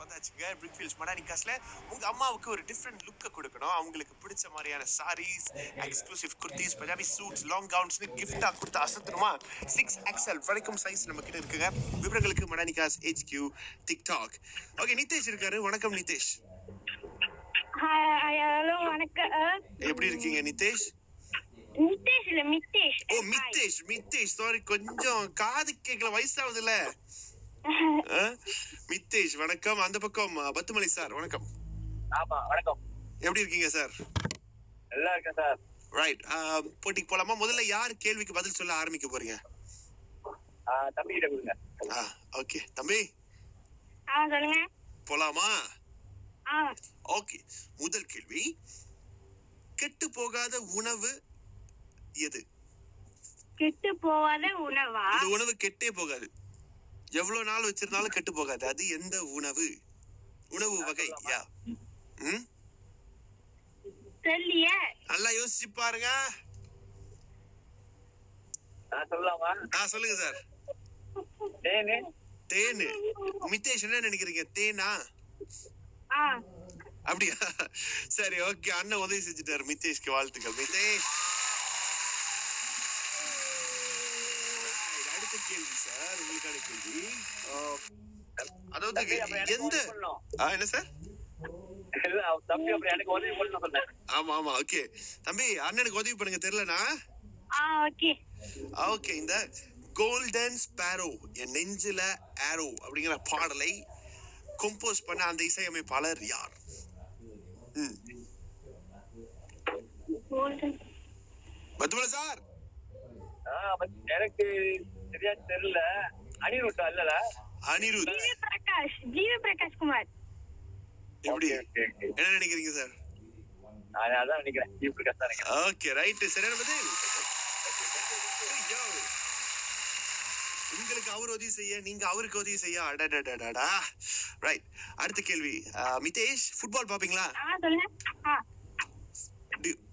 வந்தாச்சுங்க. பிரிக்ஃபீல்ட்ஸ் மடானிகாஸ்ல உங்க அம்மாவுக்கு ஒரு டிஃப்ரெண்ட் லுக்கை கொடுக்கணும், அவங்களுக்கு பிடிச்ச மாதிரியான saris, exclusive kurtis, Punjabi suits, long கவுன்ஸ்னு கிஃப்டா கொடுத்து அசத்தணுமா? 6XL வரைக்கும் சைஸ் நம்ம கிட்ட இருக்குங்க. விவரங்களுக்கு மடானிகாஸ் HQ டிக்டாக். ஓகே, நிதேஷ் இருக்காரு. வணக்கம் நிதேஷ். ஹலோ வணக்கம். எப்படி இருக்கீங்க நிதேஷ்? நிதேஷ் இல்ல மித்தேஷ். ஓ மித்தேஷ் சாரி, கொஞ்சம் காது கேட்கல, வயசாகுதுல்ல. மித்தேஷ் வணக்கம். அந்த பக்கம் பத்துமலை சார் வணக்கம். ஆமா வணக்கம். எப்படி இருக்கீங்க சார்? நல்லா இருக்கேன் சார். ரைட், போட்டிக்கு போலாமா? முதல்ல யார் கேள்விக்கு பதில் சொல்ல ஆரம்பிக்க போறீங்க? தம்பி கிட்ட கொடுங்க. ஓகே தம்பி சொல்லுங்க. போலாமா? ஓகே, முதல் கேள்வி, கெட்டு போகாத உணவு எது? கெட்டு போகாத உணவா? இந்த உணவு கெட்டே போகாது, எவ்வளவு நாள் வச்சிருந்தாலும் கெட்டு போகாது, அது எந்த உணவு? உணவு வகை யா? தெரியலையே. நல்லா யோசிச்சு பாருங்க. சொல்லலாமா? சொல்லுங்க சார். தேனு. தேனு. மித்தேஷ் என்ன நினைக்கிறீங்க? தேனா? அப்படியா? சரி, ஓகே, அண்ணன் உதவி செஞ்சுட்டாரு. மித்தேஷ்க்கு வாழ்த்துக்கள். மித்தேஷ், அடுத்த கேள்வி சார், உங்களுக்கான கேள்வி. அதாவது எந்த என்ன சார்? ஆமா ஆமா, ஓகே தம்பி, அண்ணனுக்கு உதவி பண்ணுங்க. தெரியலனா ஓகே. இந்த கோல்டன் ஸ்பாரோ, என் நெஞ்சில ஆரோ அப்படிங்கிற பாடலை கம்போஸ் பண்ண அந்த இசையமைப்பாளர் யார்? பத்துமலை சார். எனக்கு சரியா தெரியல. அனிருத் அல்லல? அனிருத். ஜிவி பிரகாஷ் குமார். எப்படி, என்ன நினைக்கிறீங்க சார்? அதான் நினைக்கிறேன், ஜிவி பிரகாஷ் தான் நினைக்கிறேன். ஓகே, ரைட், சரியான பதில். உங்களுக்கு அவர் உதவி செய்ய, நீங்க அவருக்கு உதவி செய்ய. அடடடடடா. ரைட், அடுத்த கேள்வி. மிதேஷ், ஃபுட்பால் பாப்பீங்களா?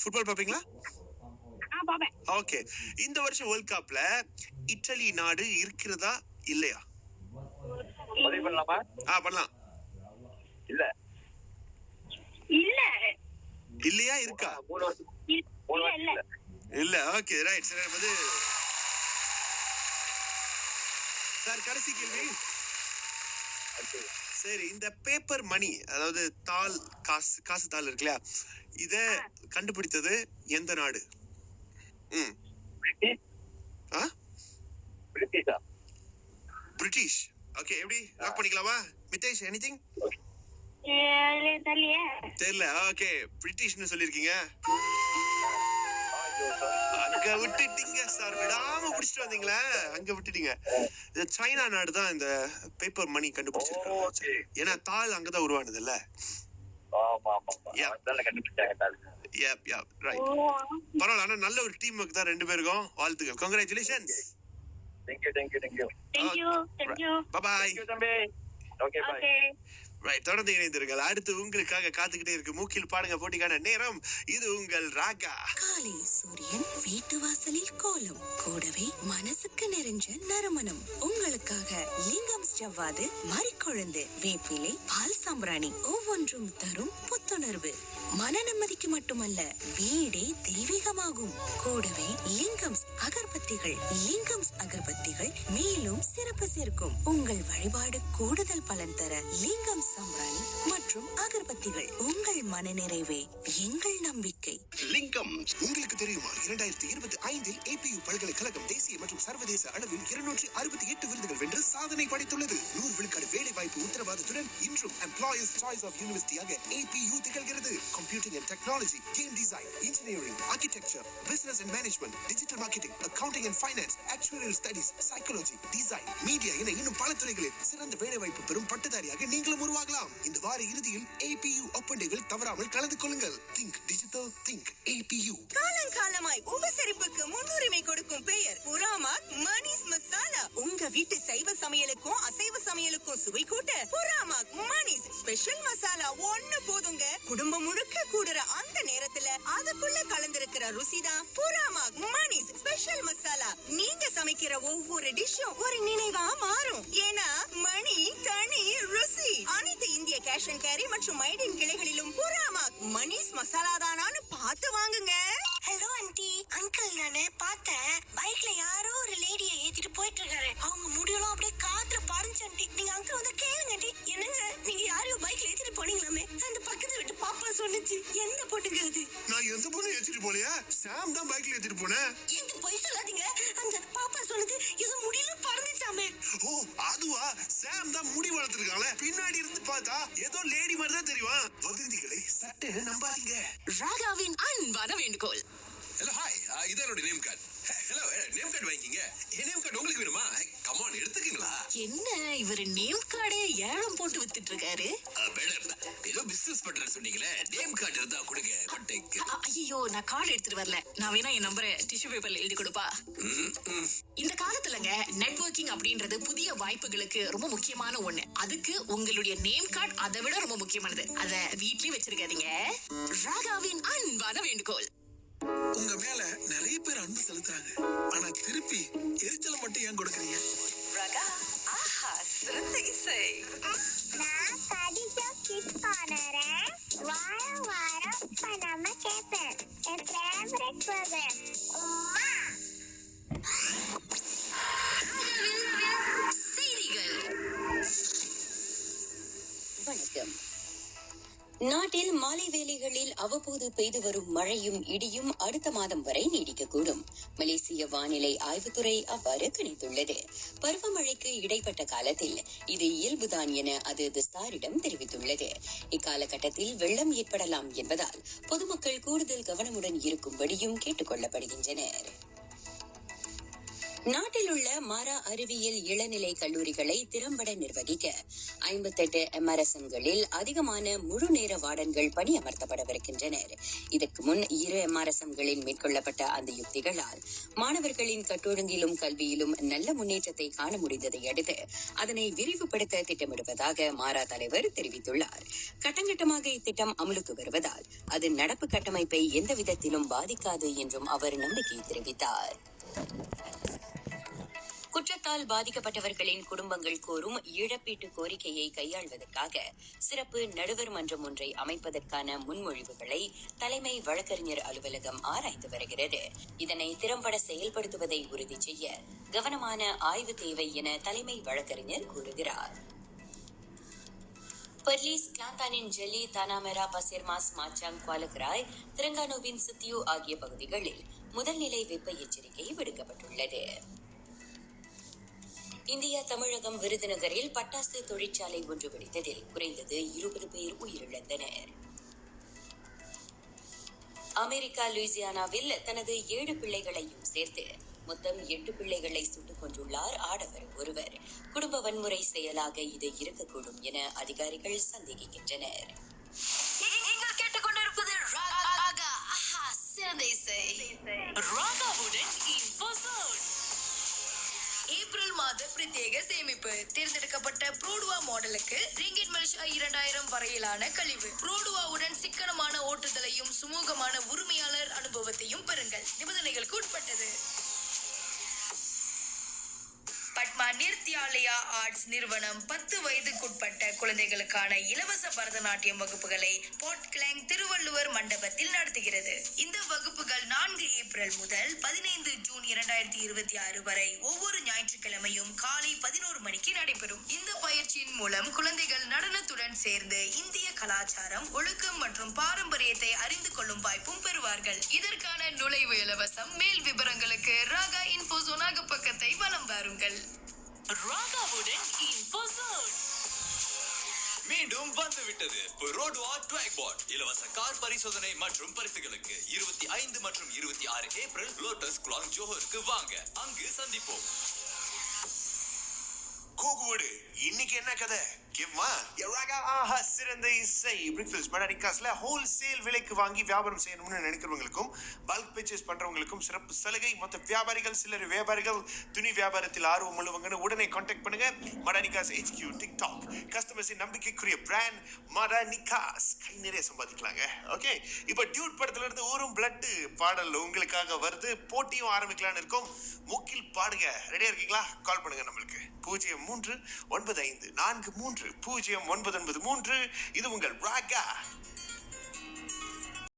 ஃபுட்பால் பாப்பீங்களா? ஓகே, இந்த வருஷம் வேர்ல்ட் கப்ல இத்தாலி நாடு இருக்கிறதா இல்லையா? பண்ணலாமா? பண்ணலாம். இல்ல இல்லையா? இருக்கா? இல்ல. ஓகே, ரைட், சரி. சார், கடைசி கேள்வி. சரி, இந்த பேப்பர் மணி, அதாவது தாள், காசு தாள் இருக்குல்ல, இத கண்டுபிடித்தது எந்த நாடு? பிரிட்டிஷ். ஓகே, எப்படி லாக் பண்ணிக்கலாமா? மிதேஷ், எனிதிங்? தெரியல. ஓகே, பிரிட்டிஷ்னு சொல்லிருக்கீங்க. அங்க விட்டுட்டீங்க சார், விடாம பிடிச்சிட்டு வந்தீங்களா, அங்க விட்டுட்டீங்க. சைனா நாடு தான் இந்த பேப்பர் மணி கண்டுபிடிச்சிருக்காங்க. ஏன்னா தாள் அங்கதான் உருவானது இல்ல. பரவாயில்ல, ஆனா நல்ல ஒரு டீம் ஒர்க் தான் ரெண்டு பேருக்கும். வாழ்த்துக்கள், கங்க்ராச்சுலேஷன்ஸ். By by. ரைட், தொடர்ந்து இணைந்திருங்கள். அடுத்து உங்களுக்காக காத்துக்கிட்டே இருக்கு மூக்கில் பாடுங்க போட்டிக்கான நேரம். இது உங்கள் ராகா. காலை சூரியன் வீட்டு வாசலில் கோலம், கூடவே மனசுக்கு நிறைஞ்ச நறுமணம். உங்களுக்காக லிங்கம் ஜவ்வாது, மரிக்கொழுந்து, வேப்பிலை, பால் சாம்பிராணி ஒவ்வொன்றும் தரும் புத்துணர்வு. மன நிம்மதிக்கு மட்டுமல்ல, வீடே தெய்வீகமாகும். கூடவே லிங்கம்ஸ் அகர்பத்திகள். லிங்கம்ஸ் அகர்பத்திகள் மேலும் சிறப்பு சேர்க்கும். உங்கள் வழிபாடு கூடுதல் பலன் தர லிங்கம் சாம்பிராணி மற்றும் அகர்பத்திகள். உங்கள் மனநிறைவே எங்கள் நம்பிக்கை. லிங்கம். உங்களுக்கு தெரியுமா, 2025 APU பல்கலைக்கழகம் தேசிய மற்றும் சர்வதேச அளவில் 268 விருதுகள் வென்று சாதனை படைத்துள்ளது. 100 விழுக்காடு வேலை வாய்ப்பு உத்தரவாதத்துடன் இன்றும் எம்ப்ளாயர்ஸ் சாய்ஸ் ஆஃப் யூனிவர்சிட்டியாக APU திகழ்கிறது. Computing and technology, game design, engineering, architecture, business and management, digital marketing, accounting and finance, actuarial studies, psychology, design, media என இன்னும் பல துறைகளில் சிறந்த வேலை வாய்ப்பு பெறும் பட்டதாரியாக நீங்களும் உருவாகலாம். இந்த வார இறுதியில் APU ஓப்பன் டேவில் தவறாமல் கலந்து கொள்ளுங்கள். Think digital, think APU. காலங்காலமாய் உபசரிப்புக்கு முன்னுரிமை கொடுக்கும் பெயர் புராமாக் மணிஸ் மசாலா. உங்க வீட்டு சைவ சமையலுக்கும் அசைவ சமையலுக்கும் சுவை கூட்ட புராமாக் மணிஸ் ஸ்பெஷல் மசாலா ஒண்ணு போதுங்க. குடும்பம் முழுக்க கூடுற அந்த நேரத்துல அதுக்குள்ள கலந்திருக்கிற ருசிதான் புராமாக் மணிஸ் ஸ்பெஷல் மசாலா. நீங்க சமைக்கிற ஒவ்வொரு டிஷ்ஷும் ஒரு நினைவா மாறும். ஏன்னா மணி, தனி ருசி. அனைத்து கேஷ் அண்ட் கேரி மற்றும் மைடின் கிளைகளிலும் புறாமா மணிஸ் மசாலா தானான்னு பார்த்து வாங்குங்க. ஹலோ ஆண்டி, அங்கிள் நானு பார்த்தேன். பைக்ல யாரோ ஒரு லேடியை ஏத்திட்டு போயிட்டு இருக்காரு. அவங்க முடியெல்லாம் அப்படியே காத்துல பறந்துச்சு ஆண்டி. நீங்க அங்கிள் வந்து கேளுங்க ஆண்டி. என்னங்க, நீங்க யாரையும் பைக்ல ஏத்திட்டு போனீங்களாமே? அந்த பக்கத்து வீட்டு பாப்பா சொன்னுச்சு. எந்த பொண்ணுங்க அது? நான் எந்த பொண்ணு ஏத்திட்டு போலையா, சாம் தான் பைக்ல ஏத்திட்டு போனேன். எங்க போய் சொல்லாதீங்க. அந்த பாப்பா சொன்னது ஏதோ முடியல பறந்துச்சாமே. ஓ அதுவா, சாம் தான் முடி வளர்த்திருக்காங்களே. பின்னாடி இருந்து பார்த்தா ஏதோ லேடி மாதிரி தான் தெரியும். வதந்திகளை சட்டை நம்பாதீங்க. ராகாவின் அன்பான வேண்டுகோள். ஹலோ ஹாய், இதான் என்னோட name card. Hello, name card வாங்கிக்கிங்க. என் நேம் கார்டு உங்களுக்கு வேணுமா? கமான், எடுத்துக்கீங்களா? என்ன இவரு நேம் கார்டே ஏலம் போட்டு வித்துட்டு இருக்காரு? மேடம், ஏதோ பிசினஸ் பண்றேன்னு சொன்னீங்களே, நேம் கார்டு இருந்தா கொடுங்க. ஐயோ, நான் கார்டு எடுத்துட்டு வரல. நான் வேணா என் நம்பரை டிஷ்யூ பேப்பர்ல எழுதி கொடுப்பா. இந்த காலத்துலங்க நெட்வொர்க்கிங் அப்படின்றது புதிய வாய்ப்புகளுக்கு ரொம்ப முக்கியமான ஒண்ணு. அதுக்கு உங்களுடைய நேம் கார்டு அதை விட ரொம்ப முக்கியமானது. அத வீட்லயே வச்சிருக்காதீங்க. ராகாவின் அன்பான வேண்டுகோள். உங்க மேல நிறைய பேர் அன்பு செலுத்துறாங்க, ஆனா திருப்பி எரிச்சல மட்டும் ஏன் கொடுக்குறீங்க? ராகா, ஆஹா, சிறந்த இசை. நான் கடிஜா கிஸ் பண்ணுறேன். வாரம் வாரம் பண்ணாம கேட்பேன். என் ஃபேவரட் பர்கர் உம்மா. செய்திகள். வணக்கம். நாட்டில் மாலை வேளைகளில் அவ்வப்போது பெய்து வரும் மழையும் இடியும் அடுத்த மாதம் வரை நீடிக்கக்கூடும். மலேசிய வானிலை ஆய்வுத்துறை அவ்வாறு கணித்துள்ளது. பருவமழைக்கு இடைப்பட்ட காலத்தில் இது இயல்புதான் என அது தி ஸ்டாரிடம் தெரிவித்துள்ளது. இக்காலகட்டத்தில் வெள்ளம் ஏற்படலாம் என்பதால் பொதுமக்கள் கூடுதல் கவனமுடன் இருக்கும்படியும் கேட்டுக் கொள்ளப்படுகின்றனர். நாட்டில் உள்ள மாரா அறிவியல் இளநிலை கல்லூரிகளை திறம்பட நிர்வகிக்க 58 MRSMகளில் அதிகமான முழு நேர வார்டன்கள் பணியமர்த்தப்படவிருக்கின்றனர். இதற்கு முன் 2 MRSMகளில் மேற்கொள்ளப்பட்ட அந்த யுக்திகளால் மாணவர்களின் கட்டொழுங்கிலும் கல்வியிலும் நல்ல முன்னேற்றத்தை காண முடிந்ததை அடுத்து அதனை விரிவுபடுத்த திட்டமிடுவதாக மாரா தலைவர் தெரிவித்துள்ளார். கட்டங்கட்டமாக இத்திட்டம் அமலுக்கு வருவதால் அது நடப்பு கட்டமைப்பை எந்த விதத்திலும் பாதிக்காது என்றும் அவர் நம்பிக்கை தெரிவித்தார். குற்றத்தால் பாதிக்கப்பட்டவர்களின் குடும்பங்கள் கோரும் இழப்பீட்டு கோரிக்கையை கையாள்வதற்காக சிறப்பு நடுவர் மன்றம் ஒன்றை அமைப்பதற்கான முன்மொழிவுகளை தலைமை வழக்கறிஞர் அலுவலகம் ஆராய்ந்து வருகிறது. இதனை திறம்பட செயல்படுத்துவதை உறுதி செய்ய கவனமான ஆய்வு தேவை என தலைமை வழக்கறிஞர் கூறுகிறார். பர்லீஸ், கிளாந்தானின் ஜெல்லி, தானாமெரா, பசேர்மாஸ், மாச்சாங், குவாலகராய், திரங்கானுவின் சித்தியூ ஆகிய பகுதிகளில் முதல்நிலை வெப்ப எச்சரிக்கை விடுக்கப்பட்டுள்ளது. இந்தியா தமிழகம் விருதுநகரில் பட்டாசு தொழிற்சாலை ஒன்று வெடித்ததில் குறைந்தது 20 பேர் உயிரிழந்தனர். அமெரிக்கா லூயிசியானாவில் தனது 7 பிள்ளைகளையும் சேர்த்து மொத்தம் 8 பிள்ளைகளை சுட்டுக் கொண்டுள்ளார் ஆடவர் ஒருவர். குடும்ப வன்முறை செயலாக இது இருக்கக்கூடும் என அதிகாரிகள் சந்தேகிக்கின்றனர். கேட்டுக்கொண்டிருப்பது ராகா, சிறந்த இசை. ராகாவுடன் இன்ஃபோசோன். ஏப்ரல் மாத பிரத்யேக சேமிப்பு. தேர்ந்தெடுக்கப்பட்ட ப்ரோடுவா மாடலுக்கு ரிங்கிட் மலேசியா 2000 வரையிலான கழிவு. ப்ரோடுவாவுடன் சிக்கனமான ஓட்டுதலையும் சுமூகமான உரிமையாளர் அனுபவத்தையும் பெறுங்கள். நிபந்தனைகளுக்கு உட்பட்டது. பட்மா நிர்த்தியாலயா ஆர்ட்ஸ் நிறுவனம் 10 வயதுக்குட்பட்ட குழந்தைகளுக்கான இலவச பரதநாட்டியம் வகுப்புகளை போர்ட் கிளாங் திருவள்ளுவர் மண்டபத்தில் நடத்துகிறது. இந்த வகுப்புகள் 4 ஏப்ரல் முதல் 15 ஜூன் 2026 வரை ஒவ்வொரு ஞாயிற்றுக்கிழமையும் காலை 11 மணிக்கு நடைபெறும். இந்த பயிற்சியின் மூலம் குழந்தைகள் நடனத்துடன் சேர்ந்து இந்திய கலாச்சாரம், ஒழுக்கம் மற்றும் பாரம்பரியத்தை அறிந்து கொள்ளும் வாய்ப்பும் பெறுவார்கள். இதற்கான நுழைவு இலவசம். மேல் விவரங்களுக்கு ராகா இன்ஃபோசோன் பக்கத்தை வலம் வாருங்கள். ராகாவுடன் இன்ஃபோசோன். மீண்டும் வந்துவிட்டது புரோடுவா ட்வாக்பாட். இலவச கார் பரிசோதனை மற்றும் பரிசுகளுக்கு 25 மற்றும் 26 ஏப்ரல் லோட்டஸ் கிளாங் ஜோஹருக்கு வாங்க. அங்கு சந்திப்போம். கோகுவோடு இன்னைக்கு என்ன கதை கேமா? சிறந்த இசை பிரிக்ஃபில்ஸ் மடானிகாஸ்ல ஹோல்சேல் விலைக்கு வாங்கி வியாபாரம் செய்யணும்னு நினைக்கிறவங்களுக்கும் பல்க் பர்ச்சேஸ் பண்றவங்களுக்கும் சிறப்பு சலுகை. மொத்த வியாபாரிகள், சில்லறை வியாபாரிகள், துணி வியாபாரத்தில் ஆர்வம் உள்ளவங்கன்னு உடனே கான்டாக்ட் பண்ணுங்க. மடானிகாஸ் HQ டிக்டாக். கஸ்டமர்ஸின் நம்பிக்கைக்குரிய பிராண்ட் மடானிகாஸ். கை நிறைய சம்பாதிக்கலாங்க. ஓகே, இப்போ டியூட் படத்துல இருந்து ஊரும் பிளட் பாடல் உங்களுக்காக வருது. போட்டியும் ஆரம்பிக்கலான்னு இருக்கும். மூக்கில் பாடுங்க. ரெடியா இருக்கீங்களா? கால் பண்ணுங்க நம்மளுக்கு 03 9 95430993. இது உங்கள் ராகா.